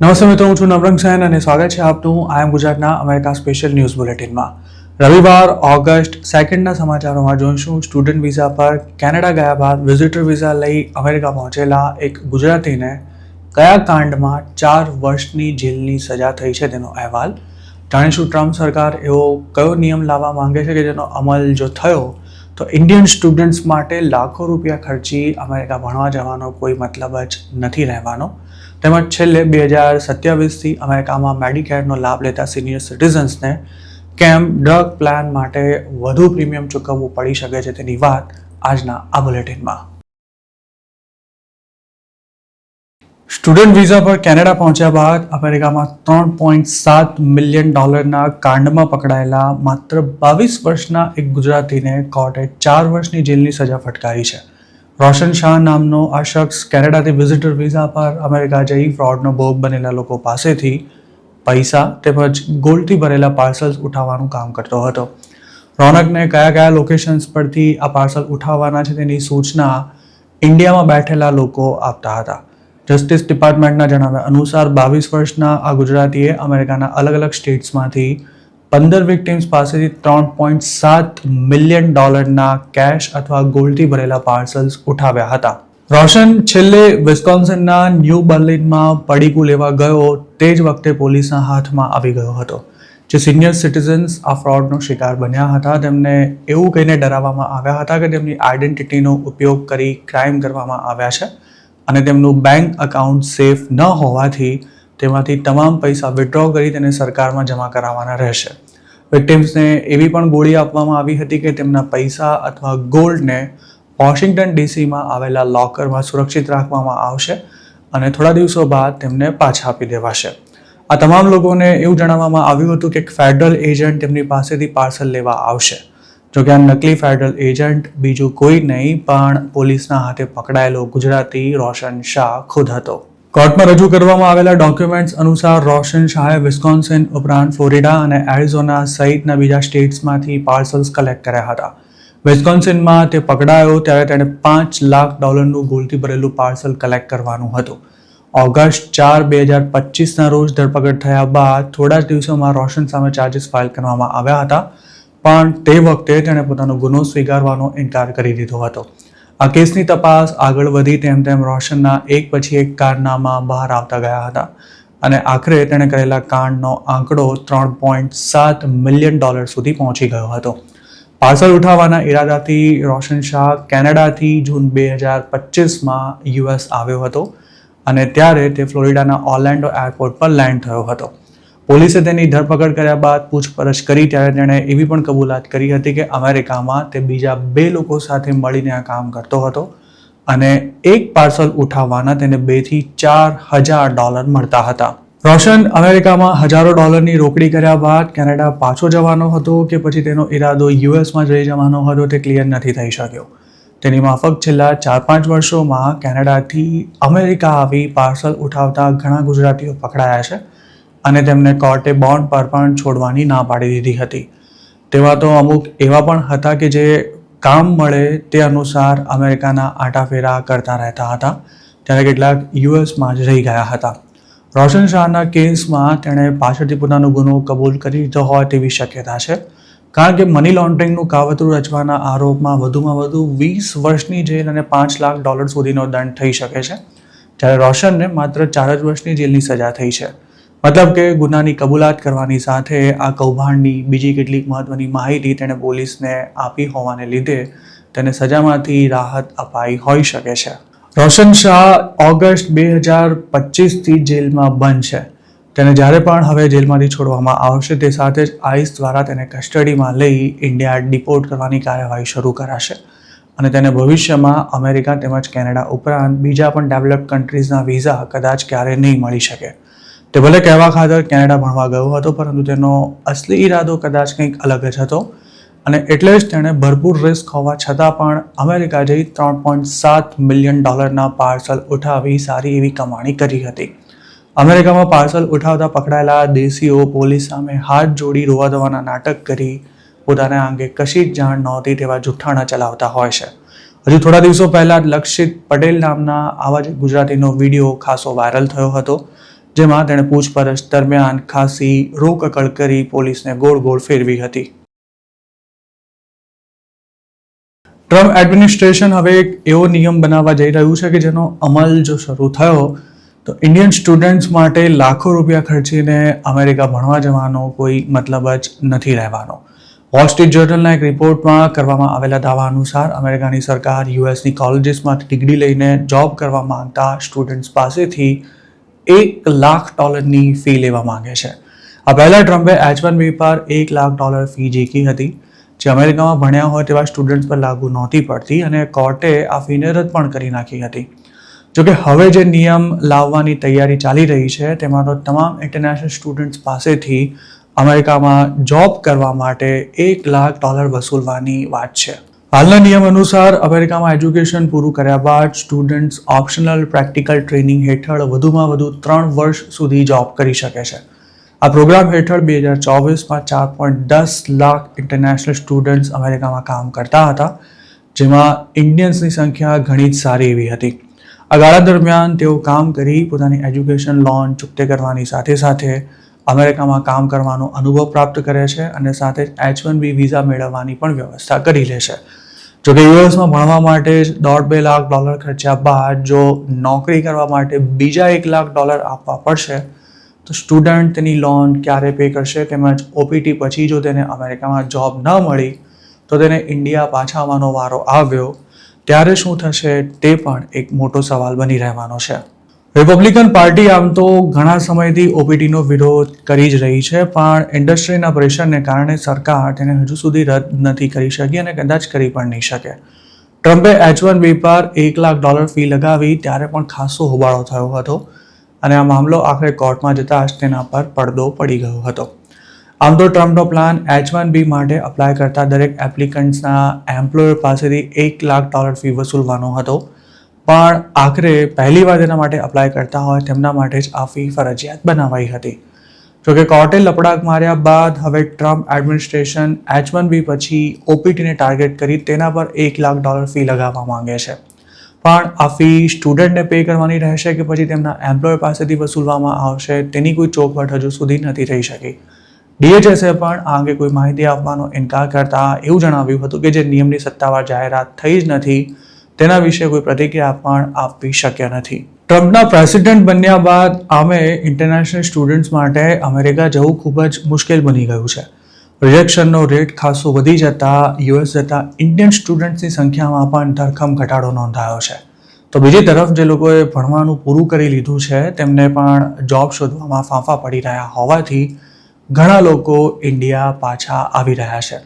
નમસ્તે મિત્રો, હું છું નવરંગ સૈન અને સ્વાગત છે આપનું આઈ એમ ગુજરાતના અમેરિકા સ્પેશિયલ ન્યૂઝ બુલેટિનમાં. રવિવાર ઓગસ્ટ 2ના સમાચારોમાં જોઈશું સ્ટુડન્ટ વિઝા પર કેનેડા ગયા બાદ વિઝિટર વિઝા લઈ અમેરિકા પહોંચેલા એક ગુજરાતીને કયા કાંડમાં 4 વર્ષની જેલની સજા થઈ છે તેનો અહેવાલ. જાણીશું ટ્રમ્પ સરકાર એવો કયો નિયમ લાવવા માંગે છે કે જેનો અમલ જો થયો તો ઇન્ડિયન સ્ટુડન્ટ્સ માટે લાખો રૂપિયા ખર્ચી અમેરિકા ભણવા જવાનો કોઈ મતલબ જ નથી રહેવાનો. તેમજ છેલ્લે 2027થી અમેરિકામાં મેડિકેરનો લાભ લેતા સિનિયર સિટીઝન્સને કેમ ડ્રગ પ્લાન માટે વધુ પ્રીમિયમ ચૂકવવું પડી શકે છે તેની વાત આજના આ બુલેટિનમાં. સ્ટુડન્ટ વિઝા પર કેનેડા પહોંચ્યા બાદ અમેરિકામાં $3.7 મિલિયન કાંડમાં પકડાયેલા માત્ર 22 વર્ષના એક ગુજરાતીને કોર્ટે 4 વર્ષની જેલની સજા ફટકારી છે. રોશન શાહ નામનો આ શખ્સ કેનેડાથી વિઝિટર વિઝા પર અમેરિકા જઈ ફ્રોડનો ભોગ બનેલા લોકો પાસેથી પૈસા તેમજ ગોલ્ડથી ભરેલા પાર્સલ્સ ઉઠાવવાનું કામ કરતો હતો. રોનકને કયા લોકેશન્સ પરથી આ પાર્સલ ઉઠાવવાના છે તેની સૂચના ઇન્ડિયામાં બેઠેલા લોકો આપતા હતા. જસ્ટિસ ડિપાર્ટમેન્ટના જણાવ્યા અનુસાર 22 વર્ષના આ ગુજરાતીએ અમેરિકાના અલગ અલગ સ્ટેટ્સમાંથી 15 વિક્ટિમ્સ પાસેથી $3.7 મિલિયન કેશ અથવા ગોલ્ડથી ભરેલા પાર્સલ્સ ઉઠાવ્યા હતા. રોશન છેલ્લે વિસ્કોન્સિનના ન્યૂ બર્લિનમાં પડીકું લેવા ગયો તે જ વખતે પોલીસના હાથમાં આવી ગયો હતો. જે સિનિયર સિટીઝન્સ આ ફ્રોડનો શિકાર બન્યા હતા તેમને એવું કહીને ડરાવવામાં આવ્યા હતા કે તેમની આઈડેન્ટિટીનો ઉપયોગ કરી ક્રાઇમ કરવામાં આવ્યા છે અને તેમનું બેંક અકાઉન્ટ સેફ ન હોવાથી તેમાંથી તમામ પૈસા વિથડ્રો કરી તેને સરકારમાં જમા કરાવવાના રહેશે. વિક્ટિમ્સને એવી પણ ગોળી આપવામાં આવી હતી કે તેમના પૈસા અથવા ગોલ્ડને વોશિંગ્ટન ડીસીમાં આવેલા લોકરમાં સુરક્ષિત રાખવામાં આવશે અને થોડા દિવસો બાદ તેમને પાછા આપી દેવાશે. આ તમામ લોકોને એવું જણાવવામાં આવ્યું હતું કે એક ફેડરલ એજન્ટ તેમની પાસેથી પાર્સલ લેવા આવશે. જોકે આ નકલી ફેડરલ એજન્ટ બીજું કોઈ નહીં પણ પોલીસના હાથે પકડાયેલો ગુજરાતી રોશન શાહ ખુદ હતો. કોર્ટમાં રજૂ કરવામાં આવેલા ડોક્યુમેન્ટ્સ અનુસાર રોશન શાહે વિસ્કોન્સિન ઉપરાંત ફ્લોરિડા અને એરિઝોના સહિતના બીજા સ્ટેટ્સમાંથી પાર્સલ્સ કલેક્ટ કર્યા હતા. વિસ્કોન્સિનમાં તે પકડાયો ત્યારે તેણે $5 લાખ ગોલ્ડથી ભરેલું પાર્સલ કલેક્ટ કરવાનું હતું. ઓગસ્ટ 4, 2025ના રોજ ધરપકડ થયા બાદ થોડા જ દિવસોમાં રોશન સામે ચાર્જીસ ફાઇલ કરવામાં આવ્યા હતા, પણ તે વખતે તેણે પોતાનો ગુનો સ્વીકારવાનો ઇનકાર કરી દીધો હતો. આ કેસની તપાસ આગળ વધી તેમ રોશનના એક પછી એક કારનામા બહાર આવતા ગયા હતા અને આખરે તેણે કરેલા કાંડનો આંકડો $3.7 મિલિયન સુધી પહોંચી ગયો હતો. પાર્સલ ઉઠાવવાના ઈરાદાથી રોશન શાહ કેનેડાથી જૂન 2025માં યુએસ આવ્યો હતો અને ત્યારે તે ફ્લોરિડાના ઓર્લેન્ડો એરપોર્ટ પર લેન્ડ થયો હતો. પોલીસે તેની ધરપકડ કર્યા બાદ પૂછપરછ કરી ત્યારે તેણે એવી પણ કબૂલાત કરી હતી કે અમેરિકામાં તે બીજા 2 લોકો સાથે મળીને આ કામ કરતો હતો અને એક પાર્સલ ઉઠાવવાના તેને $2,000 થી $4,000 મળતા હતા. રોશન અમેરિકામાં $1,000ની રોકડી કર્યા બાદ કેનેડા પાછો જવાનો હતો કે પછી તેનો ઈરાદો યુએસમાં જઈ જવાનો હતો તે ક્લિયર નથી થઈ શક્યો. તેની માફક છેલ્લા 4-5 વર્ષોમાં કેનેડાથી અમેરિકા આવી પાર્સલ ઉઠાવતા ઘણા ગુજરાતીઓ પકડાયા છે અને તેમને કોર્ટે બોન્ડ પર પણ છોડવાની ના પાડી દીધી હતી. તેવા તો અમુક એવા પણ હતા કે જે કામ મળે તે અનુસાર અમેરિકાના આટાફેરા કરતા રહેતા હતા, ત્યારે કેટલાક યુએસમાં જ રહી ગયા હતા. રોશન શાહના કેસમાં તેણે પાછળથી પોતાનો ગુનો કબૂલ કરી દીધો હોય તેવી શક્યતા છે, કારણ કે મની લોન્ડરિંગનું કાવતરું રચવાના આરોપમાં વધુમાં વધુ 20 વર્ષની જેલ અને $5 લાખ સુધીનો દંડ થઈ શકે છે, જ્યારે રોશનને માત્ર 4 જ વર્ષની જેલની સજા થઈ છે. મતલબ કે ગુનાની કબૂલાત કરવાની સાથે આ કૌભાંડની બીજી કેટલીક મહત્વની માહિતી તેણે પોલીસને આપી હોવાને લીધે તેને સજામાંથી રાહત અપાઈ હોઈ શકે છે. રોશન શાહ ઓગસ્ટ 2025થી જેલમાં બંધ છે. તેને જ્યારે પણ હવે જેલમાંથી છોડવામાં આવશે તે સાથે જ આઈસ દ્વારા તેને કસ્ટડીમાં લઈ ઇન્ડિયા ડિપોર્ટ કરવાની કાર્યવાહી શરૂ કરાશે અને તેને ભવિષ્યમાં અમેરિકા તેમજ કેનેડા ઉપરાંત બીજા પણ ડેવલપ્ડ કન્ટ્રીઝના વિઝા કદાચ ક્યારે નહીં મળી શકે. તે ભલે કહેવા ખાતર કેનેડા ભણવા ગયો હતો, પરંતુ તેનો અસલી ઈરાદો કદાચ કંઈક અલગ જ હતો અને એટલે જ તેણે ભરપૂર રિસ્ક હોવા છતાં પણ અમેરિકા જઈ $3.7 મિલિયન પાર્સલ ઉઠાવી સારી એવી કમાણી કરી હતી. અમેરિકામાં પાર્સલ ઉઠાવતા પકડાયેલા દેશીઓ પોલીસ સામે હાથ જોડી રોવા ધોવાના નાટક કરી પોતાના અંગે કશી જ જાણ નહોતી તેવા જુઠ્ઠાણા ચલાવતા હોય છે. હજુ થોડા દિવસો પહેલા લક્ષિત પટેલ નામના આવા જ ગુજરાતીનો વિડીયો ખાસો વાયરલ થયો હતો. જેમાં તેણે પૂછપરછ દરમિયાન ખાસી રોકકળ કરી પોલીસને ગોળ ગોળ ફેરવી હતી. ટ્રમ્પ એડમિનિસ્ટ્રેશન હવે એક એવો નિયમ બનાવવા જઈ રહ્યું છે કે જેનો અમલ જો શરૂ થયો તો ઇન્ડિયન સ્ટુડન્ટ્સ માટે લાખો રૂપિયા ખર્ચીને અમેરિકા ભણવા જવાનો કોઈ મતલબ જ નથી રહેવાનો. વોલ સ્ટ્રીટ જર્નલના એક રિપોર્ટમાં કરવામાં આવેલા દાવા અનુસાર અમેરિકાની સરકાર યુએસની કોલેજીસમાંથી ડિગ્રી લઈને જોબ કરવા માંગતા સ્ટુડન્ટ્સ પાસેથી $1 લાખ ફી લેવા માંગે છે. આ પહેલા ટ્રમ્પે H-1B પર $1 લાખ ફી ઝીકી હતી, જે અમેરિકામાં ભણ્યા હોય તેવા સ્ટુડન્ટ્સ પર લાગુ નહોતી પડતી અને કોર્ટે આ ફીને રદ પણ કરી નાખી હતી. જોકે હવે જે નિયમ લાવવાની તૈયારી ચાલી રહી છે તેમાં તો તમામ ઇન્ટરનેશનલ સ્ટુડન્ટ્સ પાસેથી અમેરિકામાં જોબ કરવા માટે $1 લાખ વસૂલવાની વાત છે. હાલના નિયમ અનુસાર અમેરિકામાં એજ્યુકેશન પૂરું કર્યા બાદ સ્ટુડન્ટ્સ ઓપ્શનલ પ્રેક્ટિકલ ટ્રેનિંગ હેઠળ વધુમાં વધુ 3 વર્ષ સુધી જોબ કરી શકે છે. આ પ્રોગ્રામ હેઠળ 2024માં 4.10 લાખ ઇન્ટરનેશનલ સ્ટુડન્ટ્સ અમેરિકામાં કામ કરતા હતા, જેમાં ઇન્ડિયન્સની સંખ્યા ઘણી જ સારી એવી હતી. આ ગાળા દરમિયાન તેઓ કામ કરી પોતાની એજ્યુકેશન લોન ચૂકતે કરવાની સાથે સાથે અમેરિકામાં કામ કરવાનો અનુભવ પ્રાપ્ત કરે છે અને સાથે જ H-1B વિઝા મેળવવાની પણ વ્યવસ્થા કરી લે છે. જોકે યુએસમાં ભણવા માટે $1.5 લાખ ખર્ચ્યા બાદ જો નોકરી કરવા માટે બીજા $1 લાખ આપવા પડશે તો સ્ટુડન્ટ તેની લોન ક્યારે પે કરશે, તેમજ OPT પછી જો તેને અમેરિકામાં જોબ ન મળી તો તેને ઇન્ડિયા પાછા આવવાનો વારો આવ્યો ત્યારે શું થશે તે પણ એક મોટો સવાલ બની રહેવાનો છે. રિપબ્લિકન પાર્ટી આમ તો ઘણા સમયથી OPTનો વિરોધ કરી જ રહી છે, પણ ઇન્ડસ્ટ્રીના પ્રેશરને કારણે સરકાર તેને હજુ સુધી રદ નથી કરી શકી અને કદાચ કરી પણ નહીં શકે. ટ્રમ્પે H-1B પર $1 લાખ ફી લગાવી ત્યારે પણ ખાસો હોબાળો થયો હતો અને આ મામલો આખરે કોર્ટમાં જતા જ તેના પર પડદો પડી ગયો હતો. આમ તો ટ્રમ્પનો પ્લાન H-1B માટે અપ્લાય કરતા દરેક એપ્લિકન્ટ્સના એમ્પ્લોયર પાસેથી $1 લાખ ફી વસૂલવાનો હતો, પણ આખરે પહેલીવાર તેના માટે અપ્લાય કરતા હોય તેમના માટે જ આ ફી ફરજિયાત બનાવાઈ હતી. જોકે કોર્ટે લપડાક માર્યા બાદ હવે ટ્રમ્પ એડમિનિસ્ટ્રેશન H-1B પછી OPTને ટાર્ગેટ કરી તેના પર $1 લાખ ફી લગાવવા માંગે છે. પણ આ ફી સ્ટુડન્ટને પે કરવાની રહેશે કે પછી તેમના એમ્પ્લોયર પાસેથી વસૂલવામાં આવશે તેની કોઈ ચોખવટ હજુ સુધી નથી થઈ શકી. DHSએ પણ આ અંગે કોઈ માહિતી આપવાનો ઇનકાર કરતા એવું જણાવ્યું હતું કે જે નિયમની સત્તાવાર જાહેરાત થઈ જ નથી તેના વિશે કોઈ પ્રતિક્રિયા પણ આપવી શક્ય નથી. ટ્રમ્પના પ્રેસિડેન્ટ બન્યા બાદ આમે ઇન્ટરનેશનલ સ્ટુડન્ટ્સ માટે અમેરિકા જવું ખૂબ જ મુશ્કેલ બની ગયું છે. રિજેક્શનનો રેટ ખાસો વધી જતા યુએસ જતા ઇન્ડિયન સ્ટુડન્ટ્સની સંખ્યામાં પણ ધરખમ ઘટાડો નોંધાયો છે. તો બીજી તરફ જે લોકોએ ભણવાનું પૂરું કરી લીધું છે તેમને પણ જોબ શોધવામાં ફાંફા પડી રહ્યા હોવાથી ઘણા લોકો ઇન્ડિયા પાછા આવી રહ્યા છે.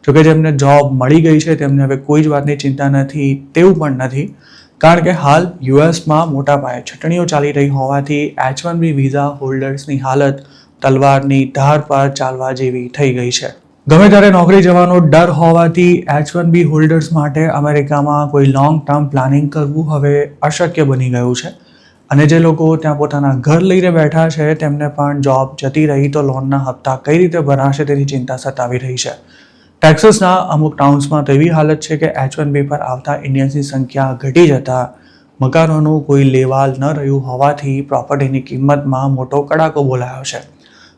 જોકે જેમને જોબ મળી ગઈ છે તેમને હવે કોઈ જ વાતની ચિંતા નથી તેવું પણ નથી, કારણ કે હાલ યુએસમાં મોટા પાયે છટણીઓ ચાલી રહી હોવાથી H-1B વિઝા હોલ્ડર્સની હાલત તલવારની ધાર પર ચાલવા જેવી થઈ ગઈ છે. ગમે ત્યારે નોકરી જવાનો ડર હોવાથી H-1B હોલ્ડર્સ માટે અમેરિકામાં કોઈ લોંગ ટર્મ પ્લાનિંગ કરવું હવે અશક્ય બની ગયું છે અને જે લોકો ત્યાં પોતાના ઘર લઈને બેઠા છે તેમને પણ જોબ જતી રહી તો લોનના હપ્તા કઈ રીતે ભરાશે તેની ચિંતા સતાવી રહી છે. ટેક્સાસના અમુક ટાઉન્સમાં તો એવી હાલત છે કે H-1B પર આવતા ઇન્ડિયન્સની સંખ્યા ઘટી જતા મકાનોનું કોઈ લેવાલ ન રહ્યું હોવાથી પ્રોપર્ટીની કિંમતમાં મોટો કડાકો બોલાયો છે,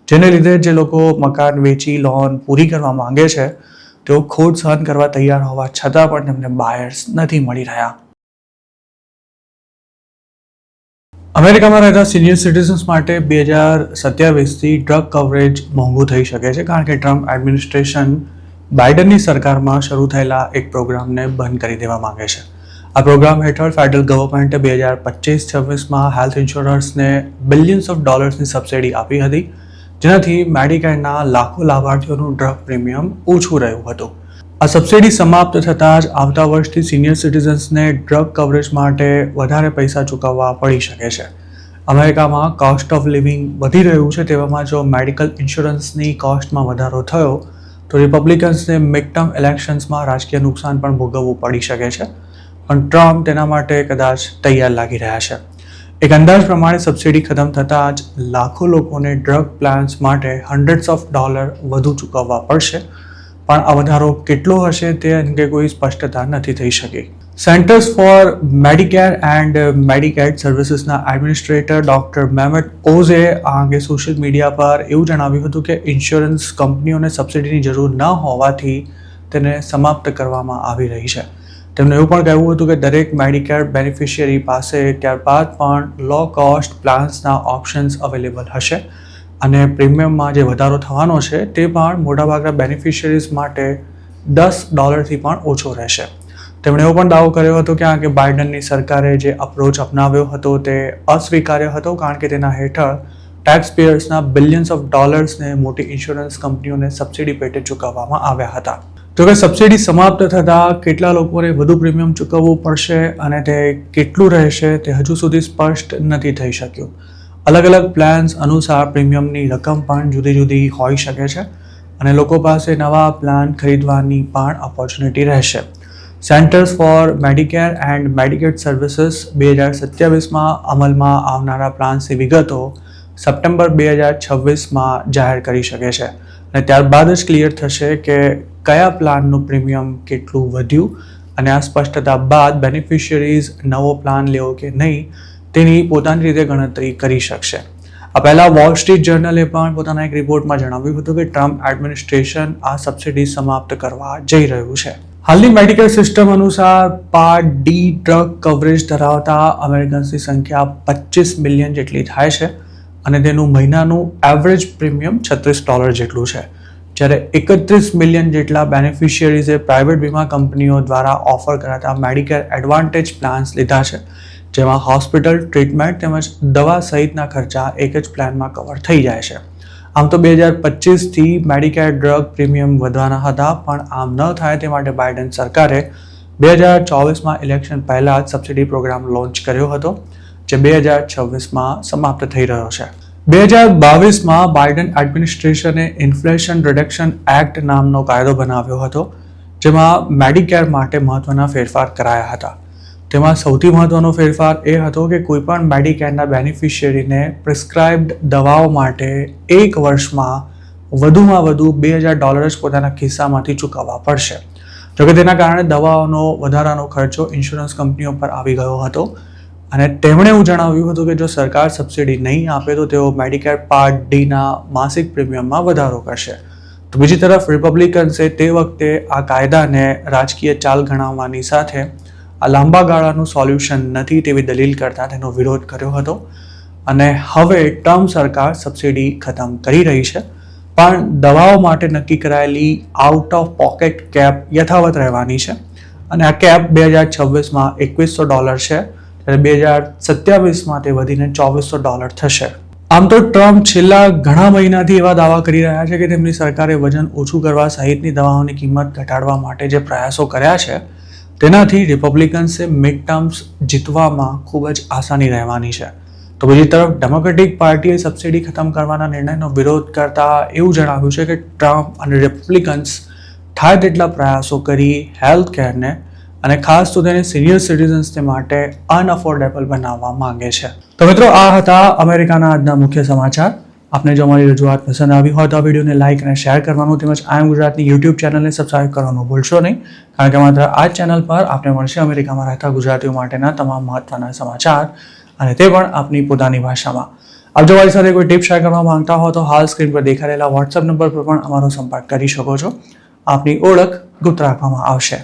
જેને લીધે જે લોકો મકાન વેચી લોન પૂરી કરવા માંગે છે તેઓ ખોટ સહન કરવા તૈયાર હોવા છતાં પણ તેમને બાયર્સ નથી મળી રહ્યા. અમેરિકામાં રહેતા સિનિયર સિટીઝન્સ માટે 2027થી ડ્રગ કવરેજ મોંઘું થઈ શકે છે, કારણ કે ટ્રમ્પ એડમિનિસ્ટ્રેશન બાઇડનની સરકારમાં શરૂ થયેલા એક પ્રોગ્રામને બંધ કરી દેવા માંગે છે. આ પ્રોગ્રામ હેઠળ ફેડરલ ગવર્મેન્ટે 2025-26માં હેલ્થ ઇન્સ્યોરન્સને બિલિયન્સ ઓફ ડોલર્સની સબસિડી આપી હતી, જેનાથી મેડિકેરના લાખો લાભાર્થીઓનું ડ્રગ પ્રીમિયમ ઓછું રહ્યું હતું. આ સબસિડી સમાપ્ત થતાં જ આવતા વર્ષથી સિનિયર સિટીઝન્સને ડ્રગ કવરેજ માટે વધારે પૈસા ચૂકવવા પડી શકે છે. અમેરિકામાં કોસ્ટ ઓફ લિવિંગ વધી રહ્યું છે, તેવામાં જો મેડિકલ ઇન્સ્યોરન્સની કોસ્ટમાં વધારો થયો તો રિપબ્લિકન્સને મિડ ટર્મ ઇલેક્શન્સમાં રાજકીય નુકસાન પણ ભોગવવું પડી શકે છે, પણ ટ્રમ્પ તેના માટે કદાચ તૈયાર લાગી રહ્યા છે. એક અંદાજ પ્રમાણે સબસિડી ખતમ થતાં જ લાખો લોકોને ડ્રગ પ્લાન્સ માટે $hundreds of વધુ ચૂકવવા પડશે, પણ આ વધારો કેટલો હશે તે અંગે કોઈ સ્પષ્ટતા નથી થઈ શકી. Centers for Medicare and Medicaid સર્વિસીસના એડમિનિસ્ટ્રેટર ડૉક્ટર મેહમેટ ઓઝે આ અંગે સોશિયલ મીડિયા પર એવું જણાવ્યું હતું કે ઇન્સ્યોરન્સ કંપનીઓને સબસિડીની જરૂર ન હોવાથી તેને સમાપ્ત કરવામાં આવી રહી છે. તેમણે એવું પણ કહેવું હતું કે દરેક મેડિકેર બેનિફિશિયરી પાસે ત્યારબાદ પણ લો કોસ્ટ પ્લાન્સના ઓપ્શન્સ અવેલેબલ હશે અને પ્રીમિયમમાં જે વધારો થવાનો છે તે પણ મોટાભાગના બેનિફિશિયરીઝ માટે $10 પણ ઓછો રહેશે. તેમણે એવો પણ દાવો કર્યો હતો કે બાઇડનની સરકારે જે અપ્રોચ અપનાવ્યો હતો તે અસ્વીકાર્ય હતો કારણ કે તેના હેઠળ ટેક્સ પેયર્સના બિલિયન્સ ઓફ ડોલર્સને મોટી ઇન્સ્યોરન્સ કંપનીઓને સબસિડી પેટે ચૂકવવામાં આવ્યા હતા. જોકે સબસિડી સમાપ્ત થતાં કેટલા લોકોને વધુ પ્રીમિયમ ચૂકવવું પડશે અને તે કેટલું રહેશે તે હજુ સુધી સ્પષ્ટ નથી થઈ શક્યું. અલગ અલગ પ્લાન્સ અનુસાર પ્રીમિયમની રકમ પણ જુદી જુદી હોઈ શકે છે અને લોકો પાસે નવા પ્લાન ખરીદવાની પણ ઓપોર્ચ્યુનિટી રહેશે. Centers for Medicare and Medicaid services 2027માં અમલમાં આવનારા પ્લાન્સની વિગતો સપ્ટેમ્બર 2026માં જાહેર કરી શકે છે અને ત્યારબાદ જ ક્લિયર થશે કે કયા પ્લાનનું પ્રીમિયમ કેટલું વધ્યું અને આ સ્પષ્ટતા બાદ બેનિફિશિયરીઝ નવો પ્લાન લેવો કે નહીં તેની પોતાની રીતે ગણતરી કરી શકશે. આ પહેલાં વોલ સ્ટ્રીટ જર્નલે પણ પોતાના એક રિપોર્ટમાં જણાવ્યું હતું કે ટ્રમ્પ એડમિનિસ્ટ્રેશન આ સબસિડી સમાપ્ત કરવા જઈ રહ્યું છે. હાલની મેડિકલ સિસ્ટમ અનુસાર પાર્ટ ડી ડ્રગ કવરેજ ધરાવતા અમેરિકન્સની સંખ્યા 25 મિલિયન જેટલી થાય છે અને તેનું મહિનાનું એવરેજ પ્રીમિયમ $36 જેટલું છે. જ્યારે 31 મિલિયન જેટલા બેનિફિશિયરીઝે પ્રાઇવેટ વીમા કંપનીઓ દ્વારા ઓફર કરાતા મેડિકેર એડવાન્ટેજ પ્લાન્સ લીધા છે, જેમાં હોસ્પિટલ ટ્રીટમેન્ટ તેમજ દવા સહિતના ખર્ચા એક જ પ્લાનમાં કવર થઈ જાય છે. આમ તો 2025થી મેડિકેર ડ્રગ પ્રીમિયમ વધવાના હતા, પણ આમ ન થાય તે માટે બાઇડન સરકારે 2024માં ઇલેક્શન પહેલાં જ સબસિડી પ્રોગ્રામ લોન્ચ કર્યો હતો, જે 2026માં સમાપ્ત થઈ રહ્યો છે. 2022માં બાઇડન એડમિનિસ્ટ્રેશને ઇન્ફ્લેશન રિડક્શન એક્ટ નામનો કાયદો બનાવ્યો હતો, જેમાં મેડિકેર માટે મહત્વના ફેરફાર કરાયા હતા. તેમાં સૌથી મહત્વનો ફેરફાર એ હતો કે કોઈપણ મેડિકેરના બેનિફિશિયરીને પ્રિસ્ક્રાઇબ્ડ દવાઓ માટે એક વર્ષમાં વધુમાં વધુ $2,000 જ પોતાના ખિસ્સામાંથી ચૂકવવા પડશે. જોકે તેના કારણે દવાઓનો વધારાનો ખર્ચો ઇન્સ્યોરન્સ કંપનીઓ પર આવી ગયો હતો અને તેમણે એવું જણાવ્યું હતું કે જો સરકાર સબસિડી નહીં આપે તો તેઓ મેડિકેર પાર્ટ ડીના માસિક પ્રીમિયમમાં વધારો કરશે. તો બીજી તરફ રિપબ્લિકન્સે તે વખતે આ કાયદાને રાજકીય ચાલ ગણાવવાની સાથે આ લાંબા ગાળાનું સોલ્યુશન નથી તેવી દલીલ કરતા તેનો વિરોધ કર્યો હતો અને હવે ટ્રમ્પ સરકાર સબસિડી ખતમ કરી રહી છે, પણ દવાઓ માટે નક્કી કરાયેલી આઉટ ઓફ પોકેટ કેપ યથાવત રહેવાની છે અને આ કેપ 2026માં $2,100 છે, ત્યારે 2027માં તે વધીને $2,400 થશે. આમ તો ટ્રમ્પ છેલ્લા ઘણા મહિનાથી એવા દાવા કરી રહ્યા છે કે તેમની સરકારે વજન ઓછું કરવા સહિતની દવાઓની કિંમત ઘટાડવા માટે જે પ્રયાસો કર્યા છે તેનાથી રિપબ્લિકન્સે મિડ ટર્મ્સ જીતવામાં ખૂબ જ આસાની રહેવાની છે. તો બીજી તરફ ડેમોક્રેટિક પાર્ટીએ સબસિડી ખતમ કરવાના નિર્ણયનો વિરોધ કરતા એવું જણાવ્યું છે કે ટ્રમ્પ અને રિપબ્લિકન્સ થાય તેટલા પ્રયાસો કરી હેલ્થ કેરને અને ખાસ તો તેને સિનિયર સિટીઝન્સને માટે અનઅફોર્ડેબલ બનાવવા માંગે છે. તો મિત્રો, આ હતા અમેરિકાના આજના મુખ્ય સમાચાર. આપને જો અમારી રજૂઆત પસંદ આવી હોય તો આ વિડીયોને લાઇક અને શેર કરવાનું તેમજ આઈ એમ ગુજરાતની યુટ્યુબ ચેનલને સબસ્ક્રાઇબ કરવાનું ભૂલશો નહીં, કારણ કે માત્ર આ ચેનલ પર આપને મળશે અમેરિકામાં રહેતા ગુજરાતીઓ માટેના તમામ મહત્વના સમાચાર અને તે પણ આપની પોતાની ભાષામાં. આપ જો મારી સાથે કોઈ ટિપ શેર કરવા માંગતા હો તો હાલ સ્ક્રીન પર દેખાઈ રહેલા વોટ્સએપ નંબર પર પણ અમારો સંપર્ક કરી શકો છો. આપની ઓળખ ગુપ્ત રાખવામાં આવશે.